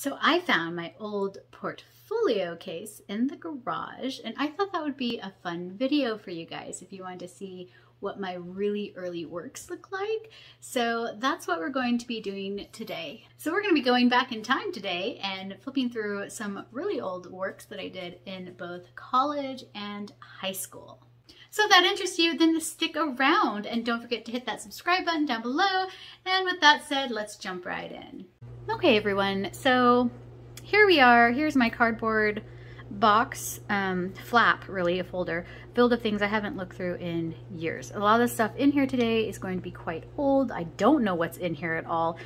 So I found my old portfolio case in the garage, and I thought that would be a fun video for you guys if you wanted to see what my really early works look like. So that's what we're going to be doing today. So we're going to be going back in time today and flipping through some really old works that I did in both college and high school. So if that interests you, then stick around and don't forget to hit that subscribe button down below. And with that said, let's jump right in. Okay everyone, so here we are. Here's my cardboard box, flap really, a folder filled of things I haven't looked through in years. A lot of the stuff in here today is going to be quite old. I don't know what's in here at all.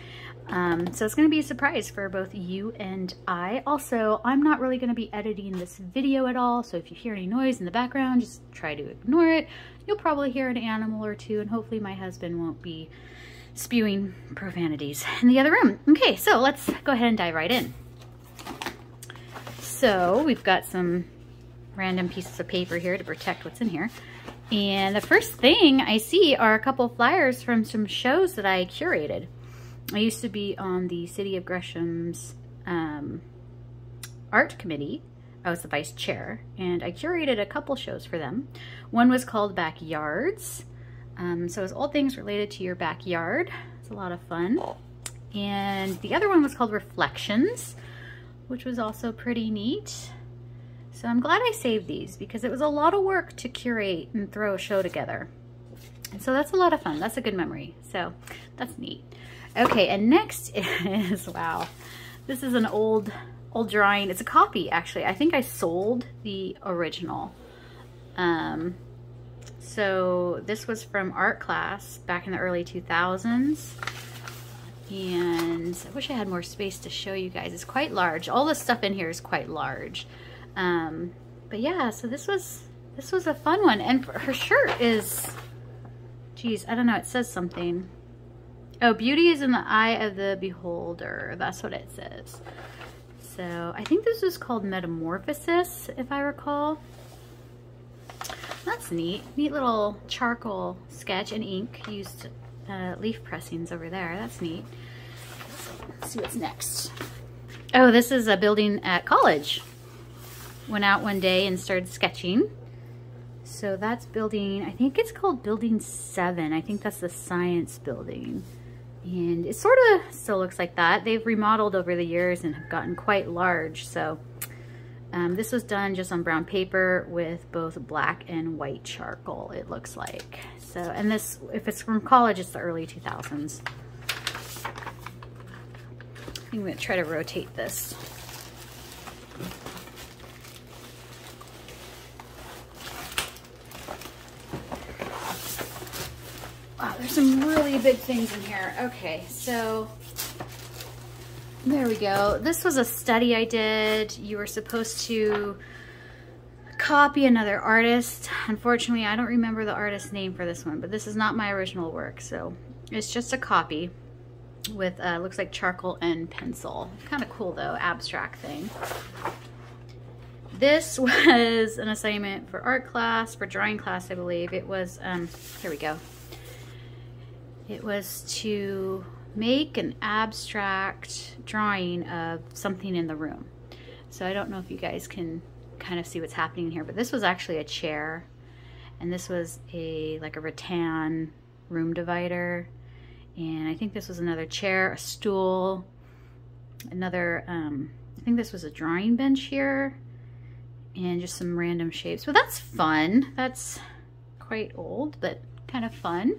So it's going to be a surprise for both you and I. Also, I'm not really going to be editing this video at all, so if you hear any noise in the background, just try to ignore it. You'll probably hear an animal or two, and hopefully my husband won't be spewing profanities in the other room. Okay, so let's go ahead and dive right in. So we've got some random pieces of paper here to protect what's in here. And the first thing I see are a couple flyers from some shows that I curated. I used to be on the City of Gresham's art committee. I was the vice chair, and I curated a couple shows for them. One was called Backyards. So it was all things related to your backyard. It's a lot of fun. And the other one was called Reflections, which was also pretty neat. So I'm glad I saved these because it was a lot of work to curate and throw a show together. And so that's a lot of fun. That's a good memory. So that's neat. Okay, and next is, wow, this is an old drawing. It's a copy, actually. I think I sold the original. So this was from art class back in the early 2000s. And I wish I had more space to show you guys. It's quite large. All the stuff in here is quite large. But yeah, so this was a fun one. And her shirt is, geez, I don't know, it says something. Oh, beauty is in the eye of the beholder. That's what it says. So I think this was called Metamorphosis, if I recall. That's neat. Neat little charcoal sketch and ink. Used leaf pressings over there. That's neat. Let's see what's next. Oh, this is a building at college. Went out one day and started sketching. So that's building, I think it's called Building 7. I think that's the science building. And it sort of still looks like that. They've remodeled over the years and have gotten quite large. So this was done just on brown paper with both black and white charcoal, it looks like. So, and this, if it's from college, it's the early 2000s. I'm going to try to rotate this. Wow, there's some really big things in here. Okay, so there we go. This was a study I did. You were supposed to copy another artist. Unfortunately, I don't remember the artist's name for this one, but this is not my original work. So it's just a copy with, looks like charcoal and pencil. Kind of cool though, abstract thing. This was an assignment for art class, for drawing class, I believe. It was, here we go. It was to make an abstract drawing of something in the room. So I don't know if you guys can kind of see what's happening here, but this was actually a chair, and this was like a rattan room divider, and I think this was another chair, a stool, another, I think this was a drawing bench here, and just some random shapes. But that's fun. That's quite old, but kind of fun.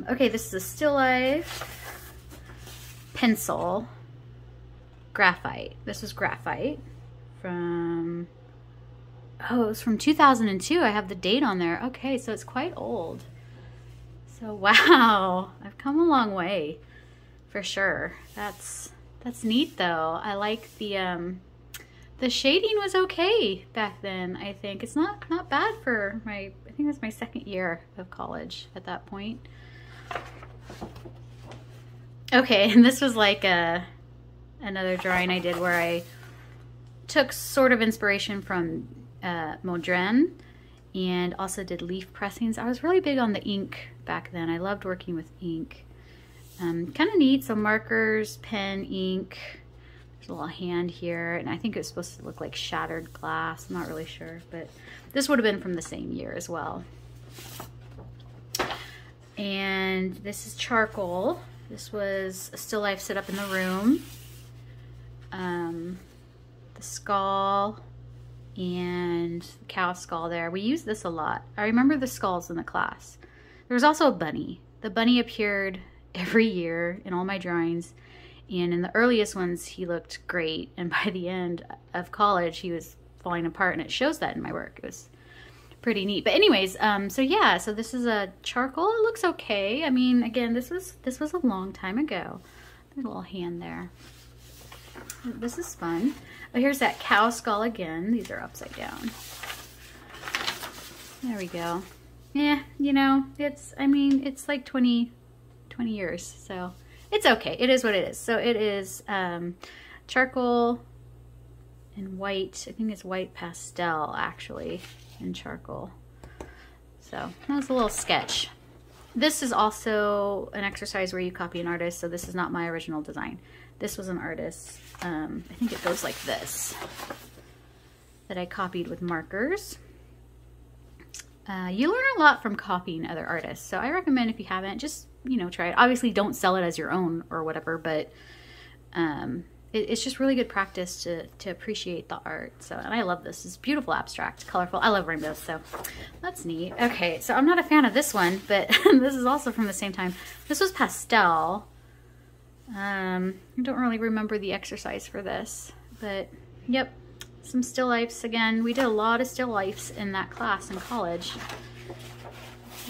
Okay, this is a still life pencil, graphite. This is graphite from, oh, it was from 2002. I have the date on there. Okay, so it's quite old. So wow, I've come a long way for sure. That's neat though. I like the shading was okay back then. I think it's not bad for my, I think it was my second year of college at that point. Okay, and this was like another drawing I did where I took sort of inspiration from Moderne and also did leaf pressings. I was really big on the ink back then. I loved working with ink. Kind of neat. So markers, pen, ink. There's a little hand here, and I think it's supposed to look like shattered glass. I'm not really sure, but this would have been from the same year as well. And this is charcoal. This was a still life set up in the room. The skull and the cow skull there. We use this a lot. I remember the skulls in the class. There was also a bunny. The bunny appeared every year in all my drawings, and in the earliest ones he looked great, and by the end of college he was falling apart, and it shows that in my work. It was pretty neat. But anyways, so yeah, so this is a charcoal. It looks okay. I mean, again, this was a long time ago. There's a little hand there. This is fun. Oh, here's that cow skull again. These are upside down. There we go. Yeah, you know, I mean, it's like 20 years, so it's okay. It is what it is. So it is charcoal and white. I think it's white pastel, actually, and charcoal. So that was a little sketch. This is also an exercise where you copy an artist, so this is not my original design. This was an artist. I think it goes like this, that I copied with markers. You learn a lot from copying other artists, so I recommend, if you haven't, just, you know, try it. Obviously don't sell it as your own or whatever, but it's just really good practice to appreciate the art. So, and I love this. It's beautiful, abstract, colorful. I love rainbows, so that's neat. Okay, so I'm not a fan of this one, but this is also from the same time. This was pastel. I don't really remember the exercise for this, but yep, some still lifes again. We did a lot of still lifes in that class in college.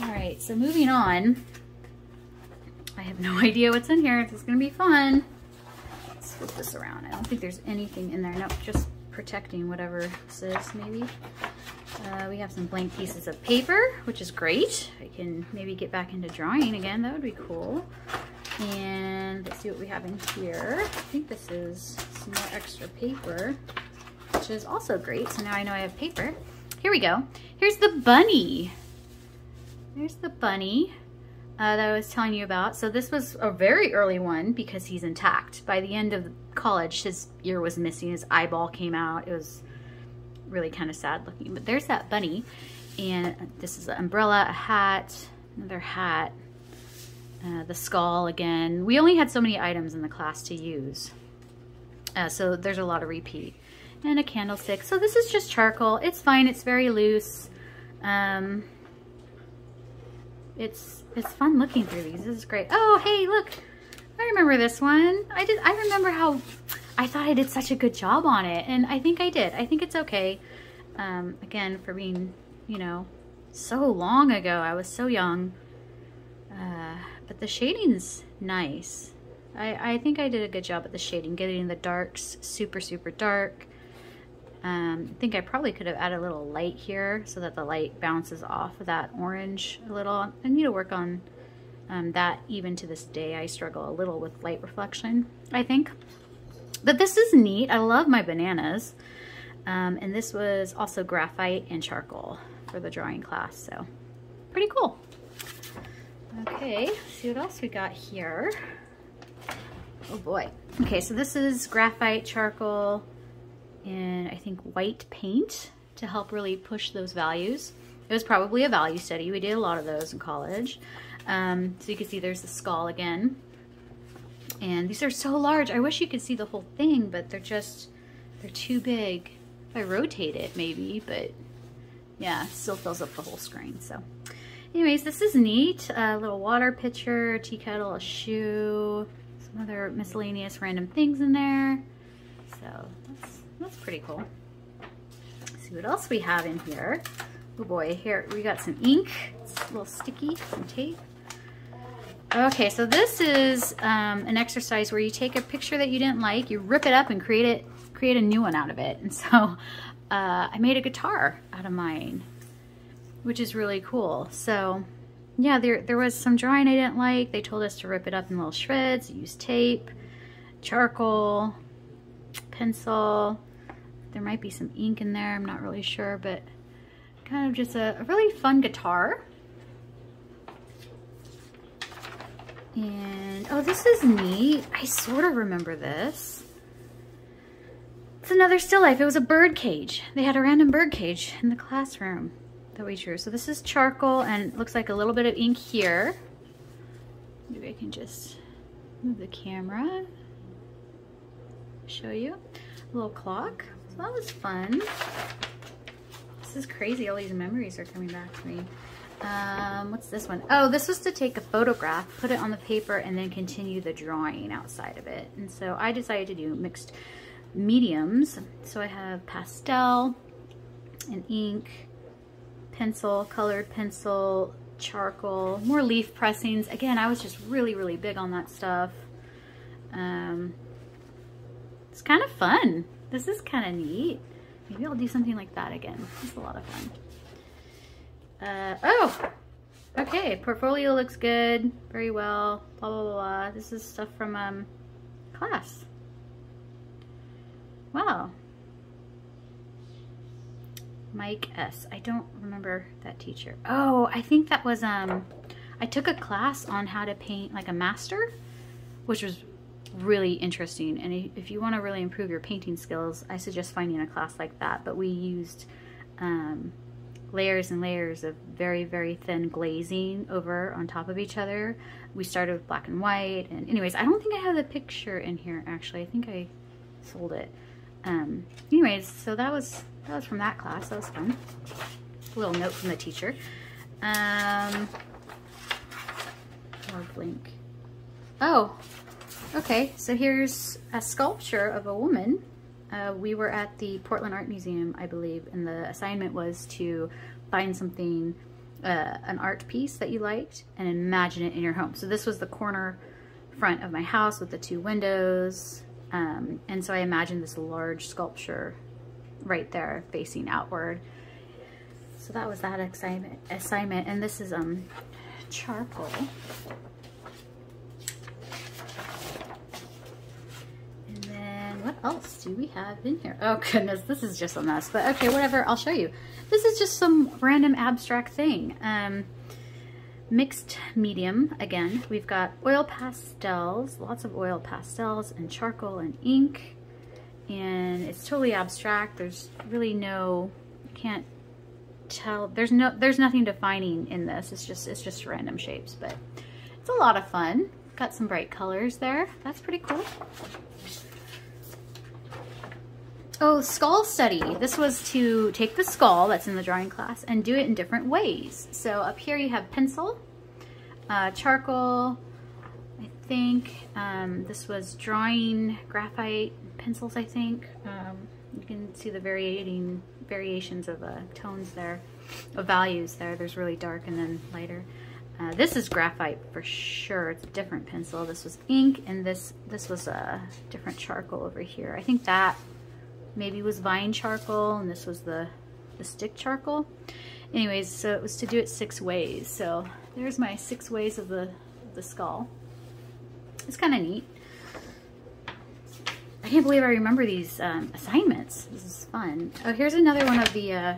All right, so moving on. I have no idea what's in here. This is gonna be fun. Let's flip this around. I don't think there's anything in there. Nope, just protecting whatever this is, maybe. We have some blank pieces of paper, which is great. I can maybe get back into drawing again. That would be cool. And let's see what we have in here. I think this is some more extra paper, which is also great. So now I know I have paper. Here we go. Here's the bunny. There's the bunny that I was telling you about. So this was a very early one because he's intact. By the end of college, his ear was missing. His eyeball came out. It was really kind of sad looking. But there's that bunny. And this is an umbrella, a hat, another hat. The skull again. We only had so many items in the class to use, so there's a lot of repeat. And a candlestick. So this is just charcoal. It's fine. It's very loose. It's fun looking through these. This is great. Oh, hey, look! I remember this one. I remember how I thought I did such a good job on it, and I think I did. I think it's okay. Again, for being, you know, so long ago. I was so young. But the shading's nice. I think I did a good job at the shading, getting the darks super, super dark. I think I probably could have added a little light here so that the light bounces off of that orange a little. I need to work on that. Even to this day, I struggle a little with light reflection, I think. But this is neat. I love my bananas. And this was also graphite and charcoal for the drawing class, so pretty cool. Okay, let's see what else we got here. Oh boy. Okay, so this is graphite, charcoal, and I think white paint to help really push those values. It was probably a value study. We did a lot of those in college. So you can see there's the skull again. And these are so large. I wish you could see the whole thing, but they're too big. If I rotate it maybe, but yeah, it still fills up the whole screen, so. Anyways, this is neat. A little water pitcher, a tea kettle, a shoe, some other miscellaneous random things in there. So that's pretty cool. Let's see what else we have in here. Oh boy, here we got some ink. It's a little sticky, some tape. Okay, so this is an exercise where you take a picture that you didn't like, you rip it up and create a new one out of it. And so I made a guitar out of mine, which is really cool. So yeah, there was some drawing I didn't like. They told us to rip it up in little shreds, use tape, charcoal, pencil. There might be some ink in there, I'm not really sure, but kind of just a really fun guitar. And, oh, this is neat. I sort of remember this. It's another still life. It was a bird cage. They had a random bird cage in the classroom that we drew. So this is charcoal and it looks like a little bit of ink here. Maybe I can just move the camera, show you. A little clock. So that was fun. This is crazy. All these memories are coming back to me. What's this one? Oh, this was to take a photograph, put it on the paper, and then continue the drawing outside of it. And so I decided to do mixed mediums. So I have pastel and ink, pencil, colored pencil, charcoal, more leaf pressings. Again, I was just really, really big on that stuff. It's kind of fun. This is kind of neat. Maybe I'll do something like that again. It's a lot of fun. Oh, okay. Portfolio looks good. Very well. Blah, blah, blah, blah. This is stuff from class. Wow. Mike S. I don't remember that teacher. Oh, I think that was, I took a class on how to paint like a master, which was really interesting. And if you want to really improve your painting skills, I suggest finding a class like that. But we used layers and layers of very, very thin glazing over on top of each other. We started with black and white. And anyways, I don't think I have the picture in here, actually. I think I sold it. Anyways, so that was from that class. That was fun. A little note from the teacher. Or blink. Oh, okay. So here's a sculpture of a woman. We were at the Portland Art Museum, I believe, and the assignment was to find something, an art piece that you liked, and imagine it in your home. So this was the corner front of my house with the two windows. And so I imagined this large sculpture right there facing outward. So that was that assignment. And this is charcoal. And then what else do we have in here? Oh goodness, this is just a mess, but okay, whatever, I'll show you. This is just some random abstract thing. Mixed medium, again, we've got oil pastels, lots of oil pastels and charcoal and ink, and it's totally abstract. There's really no, can't tell, there's nothing defining in this. It's just random shapes, but it's a lot of fun. Got some bright colors there. That's pretty cool. Oh, skull study. This was to take the skull that's in the drawing class and do it in different ways. So up here you have pencil, charcoal, I think. This was drawing graphite pencils, I think. You can see the variations of tones there, of values there. There's really dark and then lighter. This is graphite for sure. It's a different pencil. This was ink, and this was a different charcoal over here. I think that maybe was vine charcoal, and this was the stick charcoal. Anyways, so it was to do it 6 ways. So there's my 6 ways of the skull. It's kind of neat. I can't believe I remember these assignments. This is fun. Oh, here's another one of the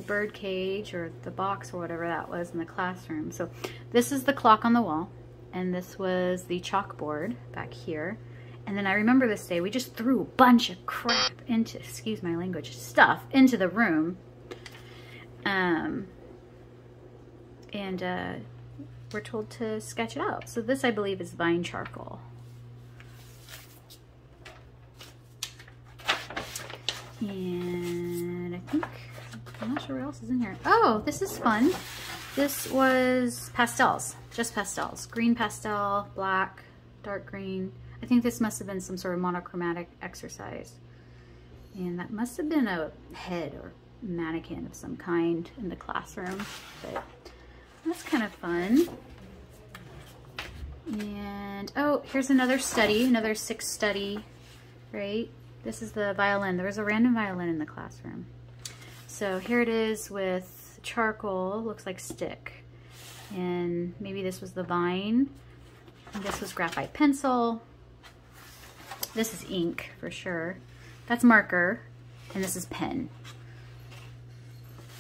bird cage or the box or whatever that was in the classroom. So this is the clock on the wall, and this was the chalkboard back here. And then I remember this day, we just threw a bunch of crap into, excuse my language, stuff into the room. We're told to sketch it out. So this, I believe, is vine charcoal. And I think, I'm not sure what else is in here. Oh, this is fun. This was pastels, just pastels. Green pastel, black, dark green. I think this must have been some sort of monochromatic exercise. And that must have been a head or mannequin of some kind in the classroom. But that's kind of fun. And, oh, here's another study, another 6 study, right? This is the violin. There was a random violin in the classroom. So here it is with charcoal, looks like stick. And maybe this was the vine. And this was graphite pencil. This is ink for sure. That's marker, and this is pen.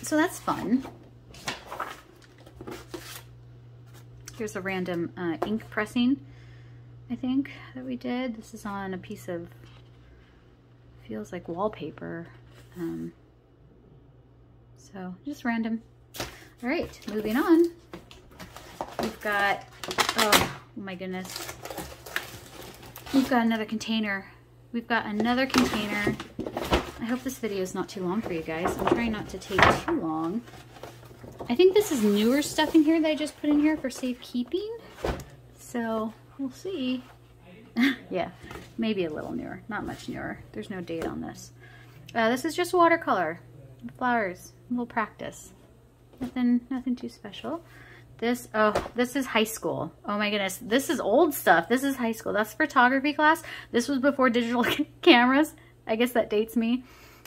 So that's fun. Here's a random ink pressing, I think, that we did. This is on a piece of, feels like wallpaper. So just random. All right, moving on. We've got, oh my goodness. We've got another container. We've got another container. I hope this video is not too long for you guys. I'm trying not to take too long. I think this is newer stuff in here that I just put in here for safekeeping. So we'll see. Yeah, maybe a little newer, not much newer. There's no date on this. This is just watercolor, flowers, a little practice. Nothing too special. This, oh, this is high school. Oh my goodness, this is old stuff. This is high school. That's photography class. This was before digital cameras. I guess that dates me.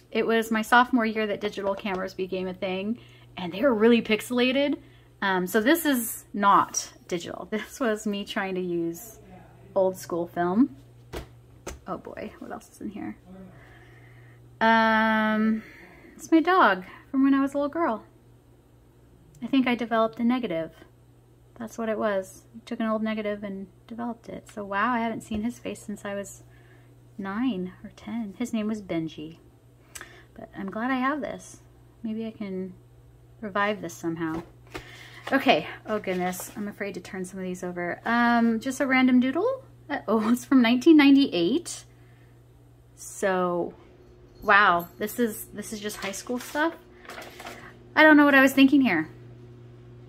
It was my sophomore year that digital cameras became a thing, and they were really pixelated. So this is not digital. This was me trying to use old school film. Oh boy, what else is in here? It's my dog from when I was a little girl. I think I developed a negative. That's what it was. I took an old negative and developed it. So wow, I haven't seen his face since I was 9 or 10. His name was Benji. But I'm glad I have this. Maybe I can revive this somehow. Okay, oh goodness, I'm afraid to turn some of these over. Just a random doodle. Oh, it's from 1998. So, wow, this is just high school stuff. I don't know what I was thinking here.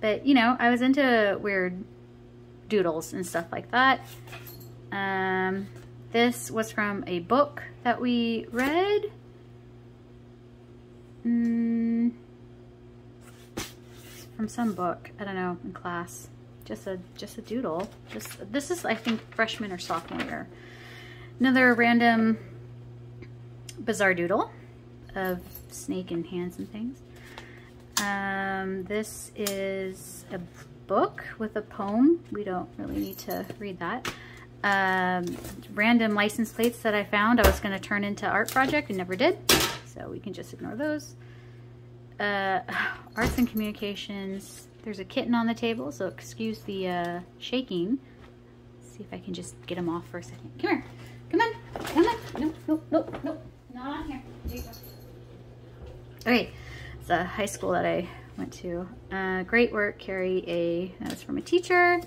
But, you know, I was into weird doodles and stuff like that. This was from a book that we read. From some book, I don't know, in class. Just a doodle. This is, I think, freshman or sophomore year. Another random bizarre doodle of snake and hands and things. This is a book with a poem. We don't really need to read that. Random license plates that I found I was going to turn into art project and never did, so we can just ignore those. Arts and communications. There's a kitten on the table, so excuse the shaking. Let's see if I can just get him off for a second. Come here. Come on. Come on. No. Not on here. There you go. Okay. It's a high school that I went to. Great work, Carrie. That was from a teacher.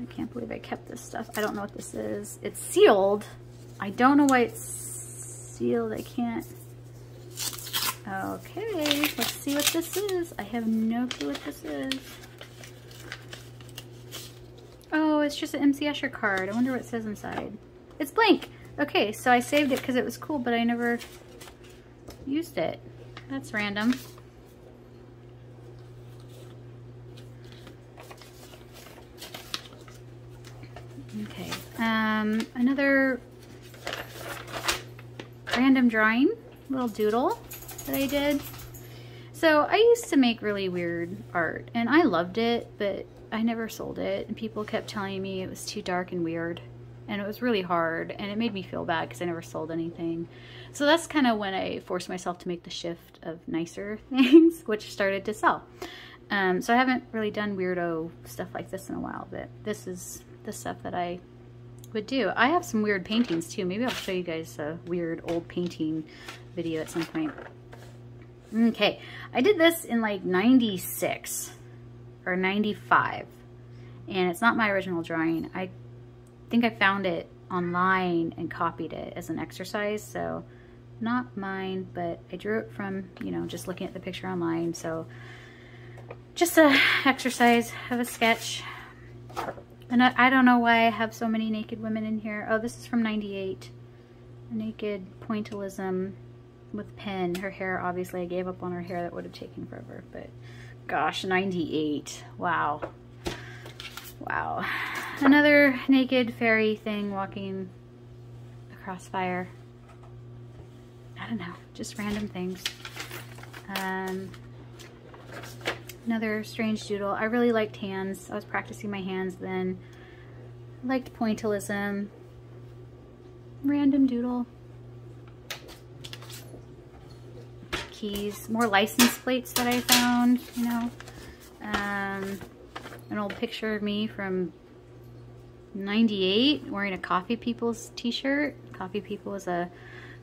I can't believe I kept this stuff. I don't know what this is. It's sealed. I don't know why it's sealed. I can't. Okay, let's see what this is. I have no clue what this is. Oh, it's just an MC Escher card. I wonder what it says inside. It's blank. Okay, so I saved it because it was cool, but I never used it. That's random. Okay, another random drawing, little doodle that I did. So I used to make really weird art and I loved it, but I never sold it, and people kept telling me it was too dark and weird, and it was really hard, and it made me feel bad because I never sold anything. So that's kind of when I forced myself to make the shift of nicer things, which started to sell. So I haven't really done weirdo stuff like this in a while, but this is the stuff that I would do. I have some weird paintings too. Maybe I'll show you guys a weird old painting video at some point. Okay, I did this in like 96 or 95, and it's not my original drawing. I think I found it online and copied it as an exercise, so not mine, but I drew it from, you know, just looking at the picture online. So just a exercise of a sketch. And I don't know why I have so many naked women in here. Oh, this is from 98. A naked pointillism with pen. Her hair, obviously I gave up on her hair. That would have taken forever, but gosh, 98. Wow. Wow. Another naked fairy thing walking across fire. I don't know, just random things. Another strange doodle. I really liked hands. I was practicing my hands then. I liked pointillism. Random doodle. Keys. More license plates that I found, you know. an old picture of me from 98 wearing a Coffee People's t-shirt. Coffee People is a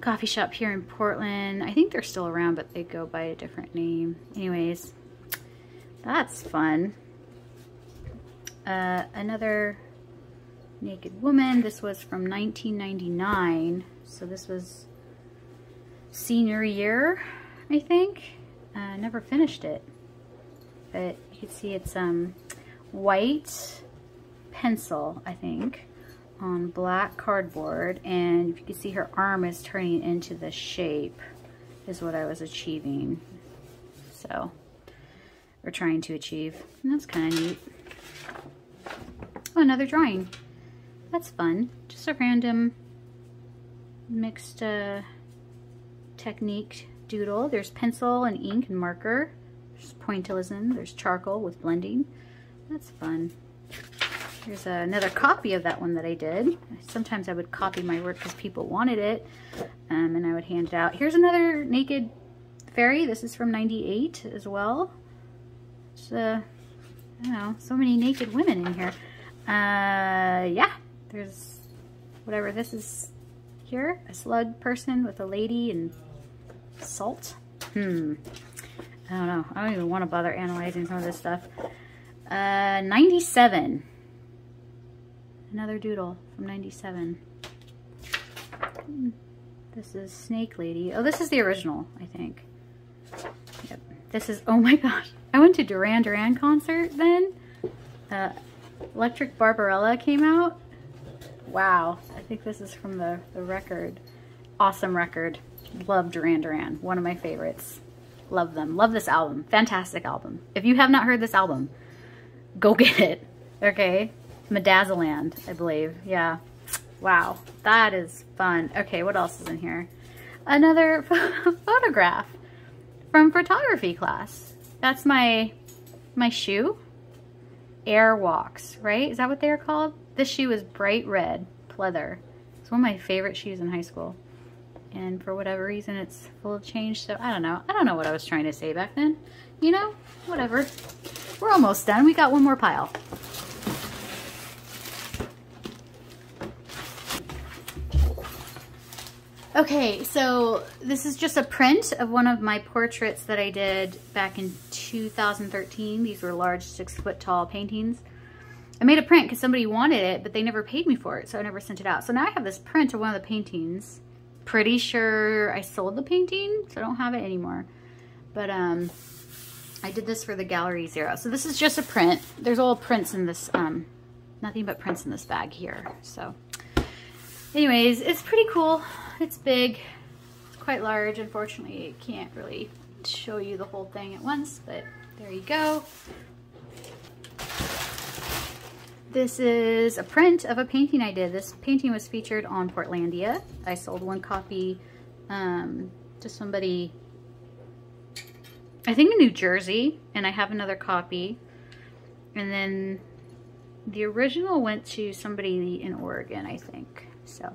coffee shop here in Portland. I think they're still around, but they go by a different name. Anyways, that's fun. Another naked woman. This was from 1999, so this was senior year, I think. Never finished it, but you can see it's white pencil, I think, on black cardboard, and if you can see her arm is turning into the shape is what I was achieving, so we're trying to achieve, and that's kind of neat. Oh, another drawing. That's fun. Just a random mixed technique doodle. There's pencil and ink and marker. There's pointillism. There's charcoal with blending. That's fun. Here's another copy of that one that I did. Sometimes I would copy my work because people wanted it, and I would hand it out. Here's another naked fairy. This is from 98 as well. It's, I don't know, so many naked women in here. Yeah, there's whatever this is here. A slug person with a lady and salt. I don't know. I don't even want to bother analyzing some of this stuff. 97. Another doodle from 97. This is Snake Lady. Oh, this is the original, I think. Yep. This is, oh my gosh. I went to Duran Duran concert then. Electric Barbarella came out. Wow. I think this is from the record. Awesome record. Love Duran Duran. One of my favorites. Love them. Love this album. Fantastic album. If you have not heard this album, go get it. Okay? Medazzaland, I believe. Yeah. Wow. That is fun. Okay, what else is in here? Another photograph from photography class. That's my shoe. Airwalks, right? Is that what they are called? This shoe is bright red, pleather. It's one of my favorite shoes in high school. And for whatever reason, it's full of change. So I don't know. I don't know what I was trying to say back then. You know, whatever. We're almost done. We got one more pile. Okay, so this is just a print of one of my portraits that I did back in 2013. These were large 6-foot tall paintings. I made a print because somebody wanted it, but they never paid me for it, so I never sent it out. So now I have this print of one of the paintings. Pretty sure I sold the painting, so I don't have it anymore. But I did this for the Gallery Zero. So this is just a print. There's all prints in this, nothing but prints in this bag here. So anyways, it's pretty cool. It's big. It's quite large. Unfortunately, I can't really show you the whole thing at once, but there you go. This is a print of a painting I did. This painting was featured on Portlandia. I sold one copy to somebody, I think in New Jersey, and I have another copy. And then the original went to somebody in Oregon, I think. So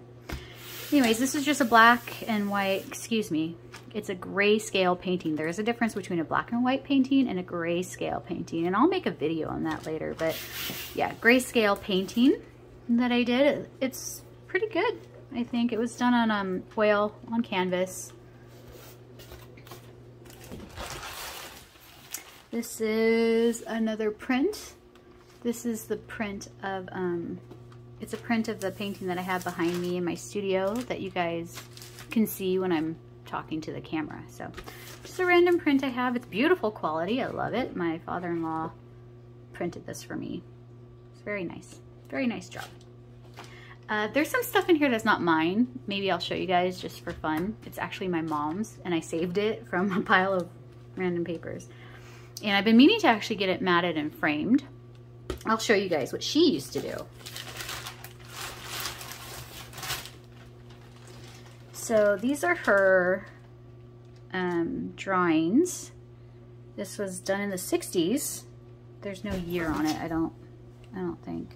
anyways, this is just a black and white, excuse me, it's a grayscale painting. There is a difference between a black and white painting and a grayscale painting, and I'll make a video on that later. But yeah, grayscale painting that I did, it's pretty good. I think it was done on oil on canvas. This is another print. This is the print of it's a print of the painting that I have behind me in my studio that you guys can see when I'm talking to the camera. So just a random print I have. It's beautiful quality. I love it. My father-in-law printed this for me. It's very nice. Very nice job. There's some stuff in here that's not mine. Maybe I'll show you guys just for fun. It's actually my mom's, and I saved it from a pile of random papers. And I've been meaning to actually get it matted and framed. I'll show you guys what she used to do. So these are her drawings. This was done in the 60s. There's no year on it, I don't think.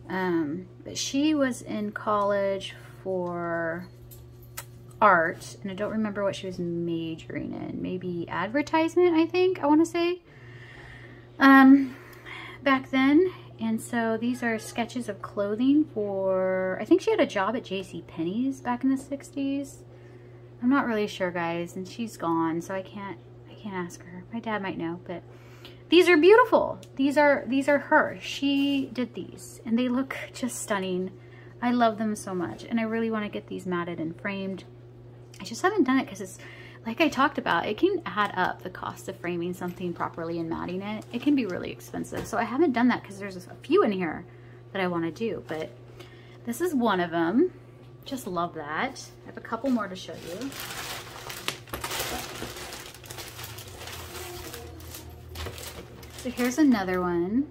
But she was in college for art, and I don't remember what she was majoring in. Maybe advertisement, I think, I want to say. back then. And so these are sketches of clothing for, I think she had a job at JCPenney's back in the 60s. I'm not really sure, guys, and she's gone, so I can't ask her. My dad might know, but these are beautiful. These are her. She did these, and they look just stunning. I love them so much, and I really want to get these matted and framed. I just haven't done it because it's, like I talked about, it can add up the cost of framing something properly and matting it. It can be really expensive. So I haven't done that because there's a few in here that I want to do, but this is one of them. Just love that. I have a couple more to show you. So here's another one.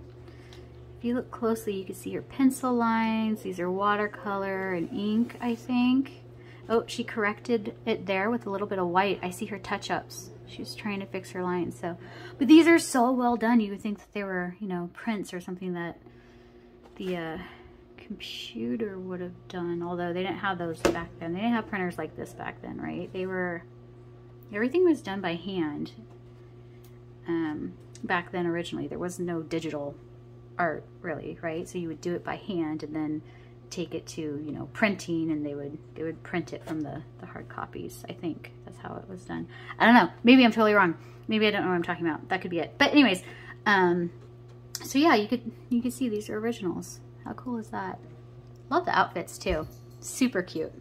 If you look closely, you can see her pencil lines. These are watercolor and ink, I think. Oh, she corrected it there with a little bit of white. I see her touch-ups. She was trying to fix her lines. So, but these are so well done. You would think that they were, you know, prints or something that the computer would have done. Although they didn't have those back then. They didn't have printers like this back then, right? They were, everything was done by hand. Back then originally, there was no digital art really, right? So you would do it by hand and then take it to, you know, printing, and they would print it from the hard copies. I think that's how it was done. I don't know. Maybe I'm totally wrong. Maybe I don't know what I'm talking about. That could be it. But anyways, so yeah, you could see these are originals. How cool is that? Love the outfits too. Super cute.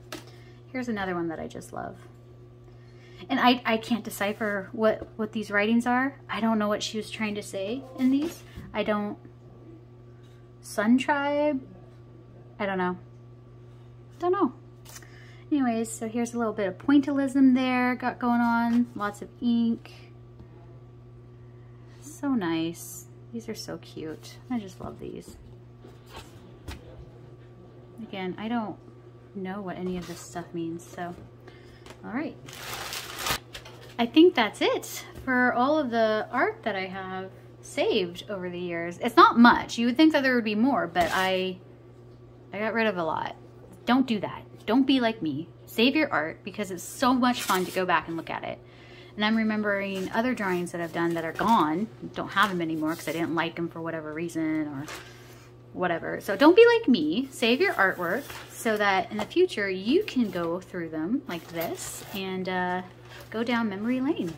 Here's another one that I just love. And I can't decipher what these writings are. I don't know what she was trying to say in these. I don't. Sun Tribe? I don't know. Don't know. Anyways, so here's a little bit of pointillism there got going on. Lots of ink. So nice. These are so cute. I just love these. Again, I don't know what any of this stuff means, so all right. I think that's it for all of the art that I have saved over the years. It's not much. You would think that there would be more, but I got rid of a lot. Don't do that. Don't be like me. Save your art because it's so much fun to go back and look at it. And I'm remembering other drawings that I've done that are gone. Don't have them anymore because I didn't like them for whatever reason or whatever. So don't be like me. Save your artwork so that in the future you can go through them like this and go down memory lane.